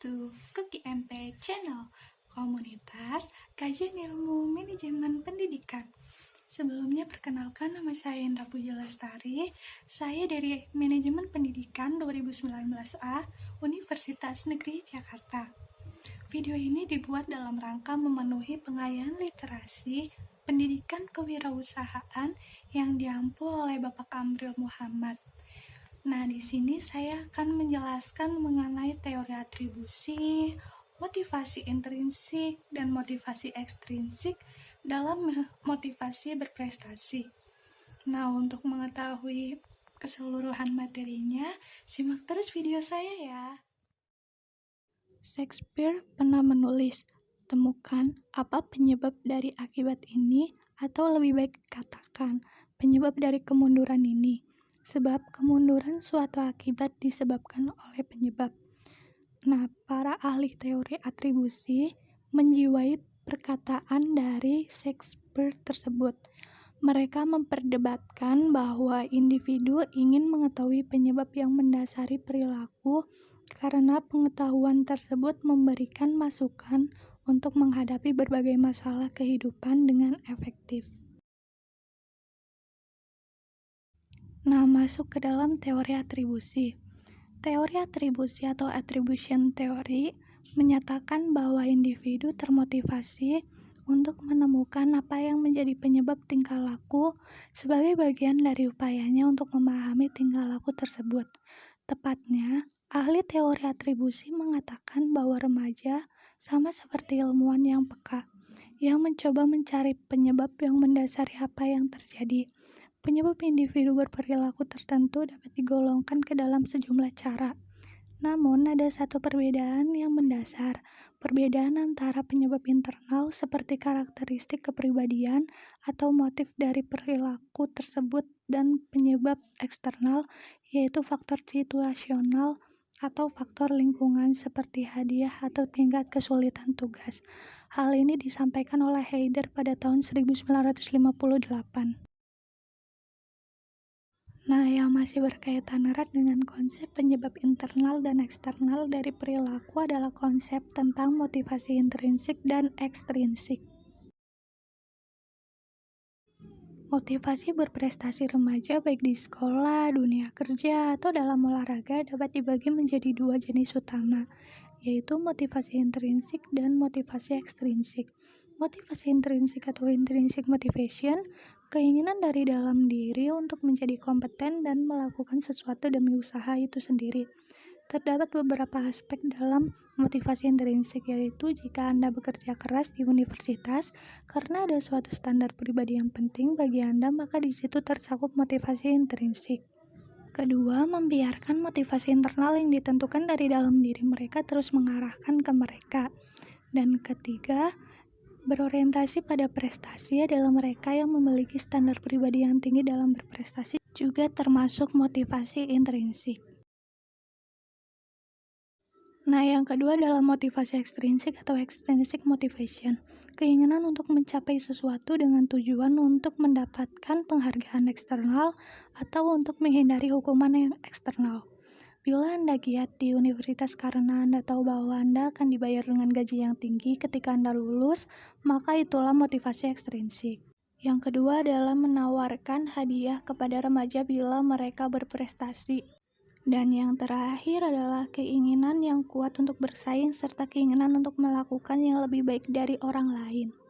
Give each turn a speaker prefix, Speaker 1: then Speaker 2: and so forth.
Speaker 1: to Cookie MP Channel, komunitas kajian ilmu manajemen pendidikan. Sebelumnya perkenalkan, nama saya Indra Puja Lestari. Saya dari Manajemen Pendidikan 2019A Universitas Negeri Jakarta. Video ini dibuat dalam rangka memenuhi pengayaan literasi pendidikan kewirausahaan yang diampu oleh Bapak Amril Muhammad. Nah, di sini saya akan menjelaskan mengenai teori atribusi, motivasi intrinsik, dan motivasi ekstrinsik dalam motivasi berprestasi. Nah, untuk mengetahui keseluruhan materinya, simak terus video saya ya. Shakespeare pernah menulis, temukan apa penyebab dari akibat ini, atau lebih baik katakan, penyebab dari kemunduran ini. Sebab kemunduran suatu akibat disebabkan oleh penyebab. Nah, para ahli teori atribusi menjiwai perkataan dari Shakespeare tersebut. Mereka memperdebatkan bahwa individu ingin mengetahui penyebab yang mendasari perilaku karena pengetahuan tersebut memberikan masukan untuk menghadapi berbagai masalah kehidupan dengan efektif. Nah, masuk ke dalam teori atribusi. Teori atribusi atau attribution theory menyatakan bahwa individu termotivasi untuk menemukan apa yang menjadi penyebab tingkah laku sebagai bagian dari upayanya untuk memahami tingkah laku tersebut. Tepatnya, ahli teori atribusi mengatakan bahwa remaja sama seperti ilmuwan yang peka, yang mencoba mencari penyebab yang mendasari apa yang terjadi. Penyebab individu berperilaku tertentu dapat digolongkan ke dalam sejumlah cara. Namun, ada satu perbedaan yang mendasar. Perbedaan antara penyebab internal seperti karakteristik kepribadian atau motif dari perilaku tersebut dan penyebab eksternal, yaitu faktor situasional atau faktor lingkungan seperti hadiah atau tingkat kesulitan tugas. Hal ini disampaikan oleh Heider pada tahun 1958. Nah, yang masih berkaitan erat dengan konsep penyebab internal dan eksternal dari perilaku adalah konsep tentang motivasi intrinsik dan ekstrinsik. Motivasi berprestasi remaja baik di sekolah, dunia kerja, atau dalam olahraga dapat dibagi menjadi dua jenis utama, yaitu motivasi intrinsik dan motivasi ekstrinsik. Motivasi intrinsik atau intrinsic motivation, keinginan dari dalam diri untuk menjadi kompeten dan melakukan sesuatu demi usaha itu sendiri. Terdapat beberapa aspek dalam motivasi intrinsik, yaitu jika Anda bekerja keras di universitas karena ada suatu standar pribadi yang penting bagi Anda, maka di situ tercakup motivasi intrinsik. Kedua, membiarkan motivasi internal yang ditentukan dari dalam diri mereka terus mengarahkan ke mereka. Dan ketiga, berorientasi pada prestasi adalah mereka yang memiliki standar pribadi yang tinggi dalam berprestasi, juga termasuk motivasi intrinsik. Nah, yang kedua adalah motivasi ekstrinsik atau extrinsic motivation. Keinginan untuk mencapai sesuatu dengan tujuan untuk mendapatkan penghargaan eksternal atau untuk menghindari hukuman yang eksternal. Bila Anda giat di universitas karena Anda tahu bahwa Anda akan dibayar dengan gaji yang tinggi ketika Anda lulus, maka itulah motivasi ekstrinsik. Yang kedua adalah menawarkan hadiah kepada remaja bila mereka berprestasi. Dan yang terakhir adalah keinginan yang kuat untuk bersaing serta keinginan untuk melakukan yang lebih baik dari orang lain.